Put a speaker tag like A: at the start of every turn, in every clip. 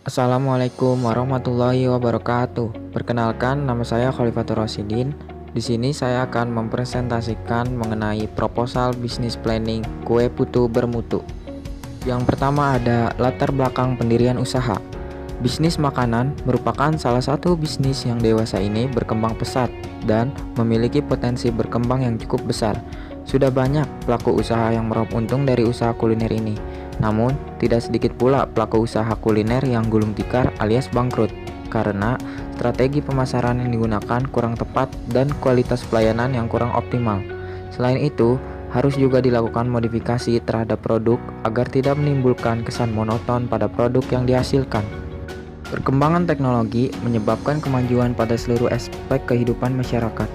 A: Assalamualaikum warahmatullahi wabarakatuh. Perkenalkan, nama saya Khalifatur Rasyidin. Di sini saya akan mempresentasikan mengenai proposal bisnis planning kue putu bermutu. Yang pertama ada latar belakang pendirian usaha. Bisnis makanan merupakan salah satu bisnis yang dewasa ini berkembang pesat dan memiliki potensi berkembang yang cukup besar. Sudah banyak pelaku usaha yang meraup untung dari usaha kuliner ini. Namun, tidak sedikit pula pelaku usaha kuliner yang gulung tikar alias bangkrut karena strategi pemasaran yang digunakan kurang tepat dan kualitas pelayanan yang kurang optimal. Selain itu, harus juga dilakukan modifikasi terhadap produk agar tidak menimbulkan kesan monoton pada produk yang dihasilkan. Perkembangan teknologi menyebabkan kemajuan pada seluruh aspek kehidupan masyarakat.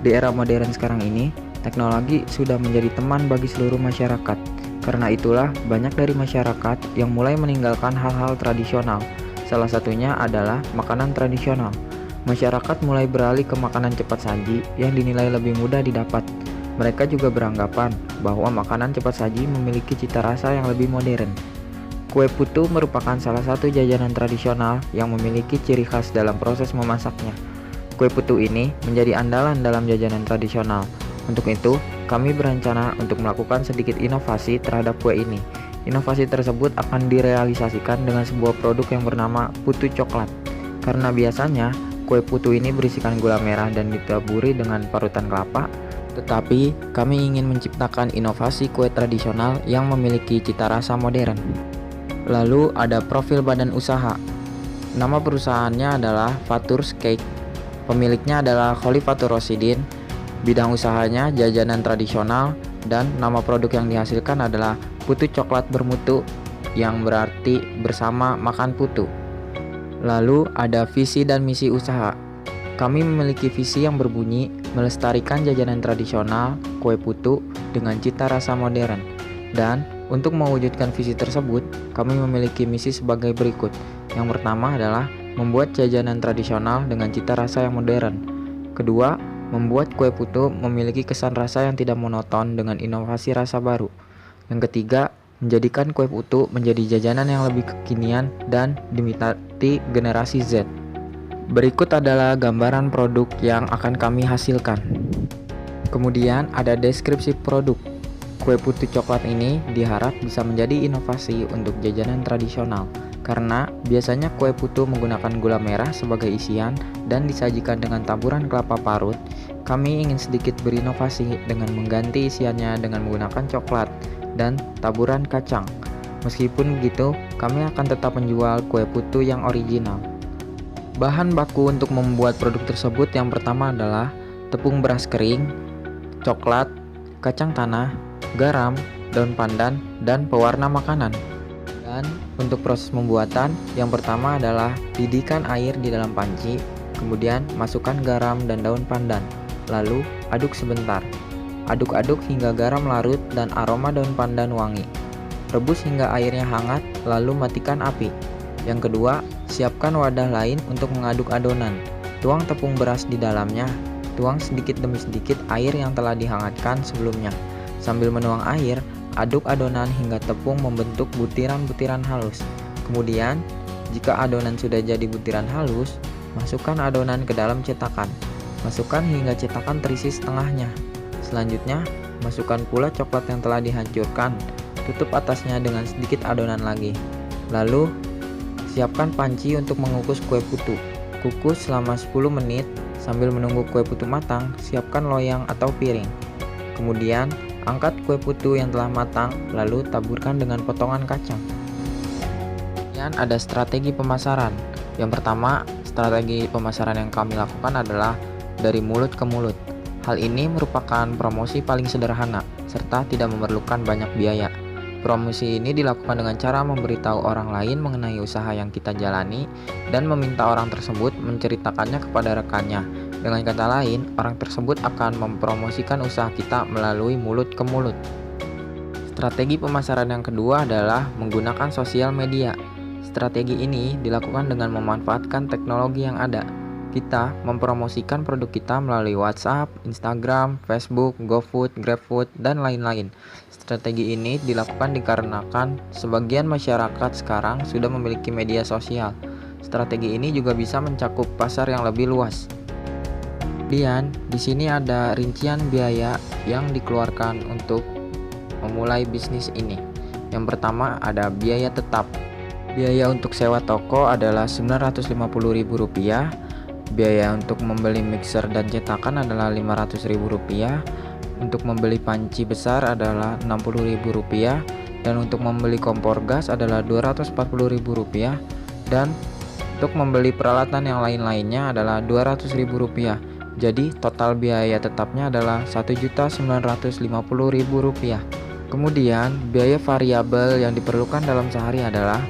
A: Di era modern sekarang ini, teknologi sudah menjadi teman bagi seluruh masyarakat. Karena itulah, banyak dari masyarakat yang mulai meninggalkan hal-hal tradisional. Salah satunya adalah makanan tradisional. Masyarakat mulai beralih ke makanan cepat saji yang dinilai lebih mudah didapat. Mereka juga beranggapan bahwa makanan cepat saji memiliki cita rasa yang lebih modern. Kue putu merupakan salah satu jajanan tradisional yang memiliki ciri khas dalam proses memasaknya. Kue putu ini menjadi andalan dalam jajanan tradisional. Untuk itu, kami berencana untuk melakukan sedikit inovasi terhadap kue ini. Inovasi tersebut akan direalisasikan dengan sebuah produk yang bernama putu coklat. Karena biasanya, kue putu ini berisikan gula merah dan ditaburi dengan parutan kelapa, tetapi kami ingin menciptakan inovasi kue tradisional yang memiliki cita rasa modern. Lalu ada profil badan usaha. Nama perusahaannya adalah Fatur's Cake. Pemiliknya adalah Khalifatur Rasyidin. Bidang usahanya jajanan tradisional dan nama produk yang dihasilkan adalah putu coklat bermutu yang berarti bersama makan putu. Lalu ada visi dan misi usaha. Kami memiliki visi yang berbunyi melestarikan jajanan tradisional kue putu dengan cita rasa modern. Dan untuk mewujudkan visi tersebut, kami memiliki misi sebagai berikut. Yang pertama adalah membuat jajanan tradisional dengan cita rasa yang modern. Kedua, membuat kue putu memiliki kesan rasa yang tidak monoton dengan inovasi rasa baru. Yang ketiga, menjadikan kue putu menjadi jajanan yang lebih kekinian dan diminati generasi Z. Berikut adalah gambaran produk yang akan kami hasilkan. Kemudian ada deskripsi produk. Kue putu coklat ini diharap bisa menjadi inovasi untuk jajanan tradisional karena biasanya kue putu menggunakan gula merah sebagai isian dan disajikan dengan taburan kelapa parut. Kami ingin sedikit berinovasi dengan mengganti isiannya dengan menggunakan coklat dan taburan kacang. Meskipun begitu, kami akan tetap menjual kue putu yang original. Bahan baku untuk membuat produk tersebut yang pertama adalah tepung beras kering, coklat, kacang tanah, garam, daun pandan, dan pewarna makanan. Dan untuk proses pembuatan, yang pertama adalah didihkan air di dalam panci, kemudian masukkan garam dan daun pandan, lalu aduk sebentar. Aduk-aduk hingga garam larut dan aroma daun pandan wangi. Rebus hingga airnya hangat, lalu matikan api. Yang kedua, siapkan wadah lain untuk mengaduk adonan. Tuang tepung beras di dalamnya, tuang sedikit demi sedikit air yang telah dihangatkan sebelumnya. Sambil menuang air, aduk adonan hingga tepung membentuk butiran-butiran halus. Kemudian, jika adonan sudah jadi butiran halus, masukkan adonan ke dalam cetakan. Masukkan hingga cetakan terisi setengahnya. Selanjutnya, masukkan pula coklat yang telah dihancurkan. Tutup atasnya dengan sedikit adonan lagi. Lalu, siapkan panci untuk mengukus kue putu. Kukus selama 10 menit. Sambil menunggu kue putu matang, siapkan loyang atau piring. Kemudian, angkat kue putu yang telah matang, lalu taburkan dengan potongan kacang. Kemudian ada strategi pemasaran. Yang pertama, strategi pemasaran yang kami lakukan adalah dari mulut ke mulut. Hal ini merupakan promosi paling sederhana, serta tidak memerlukan banyak biaya. Promosi ini dilakukan dengan cara memberitahu orang lain mengenai usaha yang kita jalani dan meminta orang tersebut menceritakannya kepada rekannya. Dengan kata lain, orang tersebut akan mempromosikan usaha kita melalui mulut ke mulut. Strategi pemasaran yang kedua adalah menggunakan sosial media. Strategi ini dilakukan dengan memanfaatkan teknologi yang ada. Kita mempromosikan produk kita melalui WhatsApp, Instagram, Facebook, GoFood, GrabFood, dan lain-lain. Strategi ini dilakukan dikarenakan sebagian masyarakat sekarang sudah memiliki media sosial. Strategi ini juga bisa mencakup pasar yang lebih luas. Kemudian, di sini ada rincian biaya yang dikeluarkan untuk memulai bisnis ini. Yang pertama ada biaya tetap. Biaya untuk sewa toko adalah Rp950.000. Biaya untuk membeli mixer dan cetakan adalah Rp500.000. Untuk membeli panci besar adalah Rp60.000. Dan untuk membeli kompor gas adalah Rp240.000. Dan untuk membeli peralatan yang lain-lainnya adalah Rp200.000. Jadi total biaya tetapnya adalah Rp1.950.000. Kemudian biaya variabel yang diperlukan dalam sehari adalah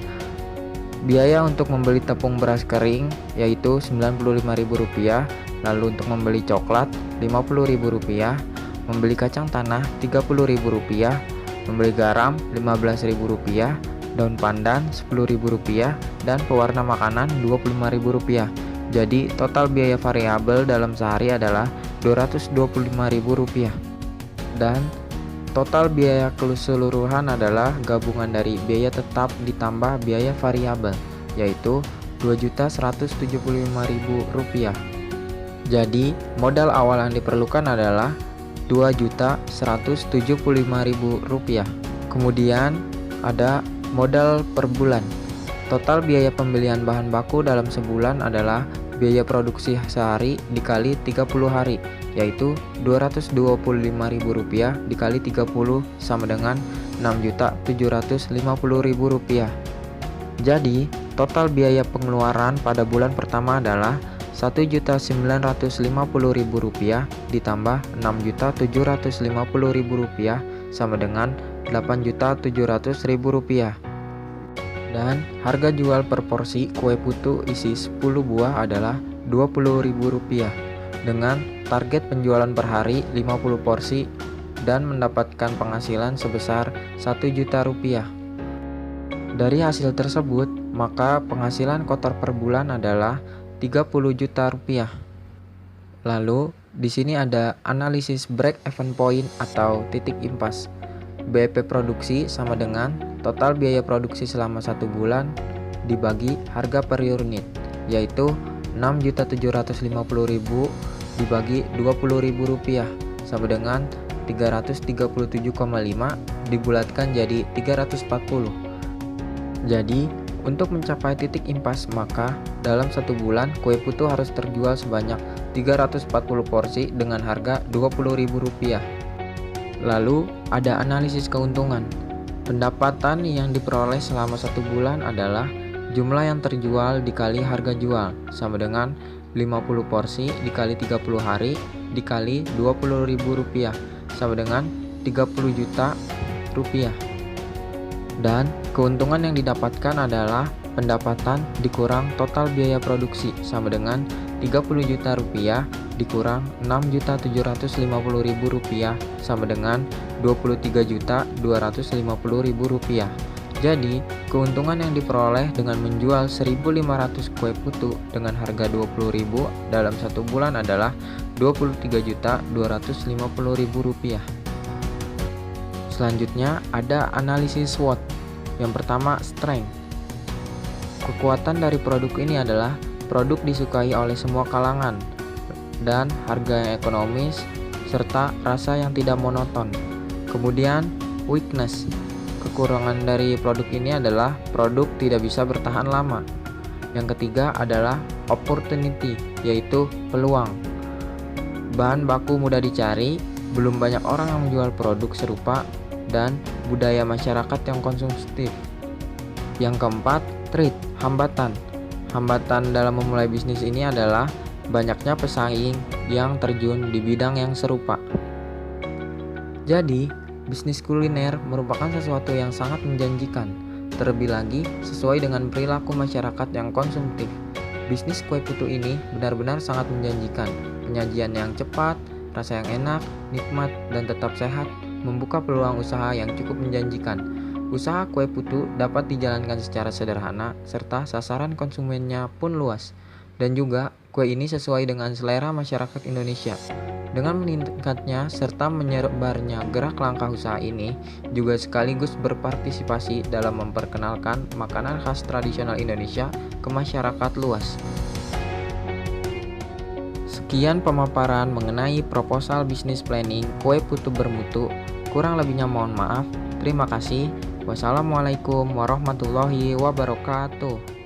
A: biaya untuk membeli tepung beras kering yaitu Rp95.000, lalu untuk membeli coklat Rp50.000, membeli kacang tanah Rp30.000, membeli garam Rp15.000, daun pandan Rp10.000, dan pewarna makanan Rp25.000. Jadi total biaya variabel dalam sehari adalah Rp225.000. Dan total biaya keseluruhan adalah gabungan dari biaya tetap ditambah biaya variabel, yaitu Rp2.175.000. Jadi modal awal yang diperlukan adalah Rp2.175.000. Kemudian ada modal per bulan. Total biaya pembelian bahan baku dalam sebulan adalah biaya produksi sehari dikali 30 hari, yaitu Rp225.000 dikali 30 sama dengan Rp6.750.000. Jadi total biaya pengeluaran pada bulan pertama adalah Rp1.950.000 ditambah Rp6.750.000 sama dengan Rp8.700.000. Dan harga jual per porsi kue putu isi 10 buah adalah Rp20.000 dengan target penjualan per hari 50 porsi dan mendapatkan penghasilan sebesar Rp1.000.000. Dari hasil tersebut, maka penghasilan kotor per bulan adalah Rp30 juta. Lalu, di sini ada analisis break even point atau titik impas. BEP produksi sama dengan total biaya produksi selama 1 bulan dibagi harga per unit, yaitu Rp6.750.000 dibagi Rp20.000 sama dengan 337,5 dibulatkan jadi 340. Jadi untuk mencapai titik impas, maka dalam 1 bulan kue putu harus terjual sebanyak 340 porsi dengan harga Rp20.000. Lalu ada analisis keuntungan. Pendapatan yang diperoleh selama 1 bulan adalah jumlah yang terjual dikali harga jual sama dengan 50 porsi dikali 30 hari dikali Rp20.000 sama dengan Rp30 juta. Dan keuntungan yang didapatkan adalah pendapatan dikurang total biaya produksi sama dengan Rp30 juta dikurang Rp6.750.000 sama dengan Rp23.250.000. Jadi, keuntungan yang diperoleh dengan menjual 1.500 kue putu dengan harga Rp20.000 dalam 1 bulan adalah Rp23.250.000. Selanjutnya ada analisis SWOT. Yang pertama, strength. Kekuatan dari produk ini adalah produk disukai oleh semua kalangan dan harga yang ekonomis serta rasa yang tidak monoton. Kemudian weakness. Kekurangan dari produk ini adalah produk tidak bisa bertahan lama. Yang ketiga adalah opportunity, yaitu peluang. Bahan baku mudah dicari, belum banyak orang yang menjual produk serupa, dan budaya masyarakat yang konsumtif. Yang keempat, threat, hambatan. Hambatan dalam memulai bisnis ini adalah banyaknya pesaing yang terjun di bidang yang serupa. Jadi, bisnis kuliner merupakan sesuatu yang sangat menjanjikan, terlebih lagi sesuai dengan perilaku masyarakat yang konsumtif. Bisnis kue putu ini benar-benar sangat menjanjikan. Penyajian yang cepat, rasa yang enak, nikmat, dan tetap sehat membuka peluang usaha yang cukup menjanjikan. Usaha kue putu dapat dijalankan secara sederhana serta sasaran konsumennya pun luas. Dan juga Kue ini sesuai dengan selera masyarakat Indonesia. Dengan meningkatnya serta menyebarnya gerak langkah usaha ini, juga sekaligus berpartisipasi dalam memperkenalkan makanan khas tradisional Indonesia ke masyarakat luas. Sekian pemaparan mengenai proposal bisnis planning kue putu bermutu. Kurang lebihnya mohon maaf. Terima kasih. Wassalamualaikum warahmatullahi wabarakatuh.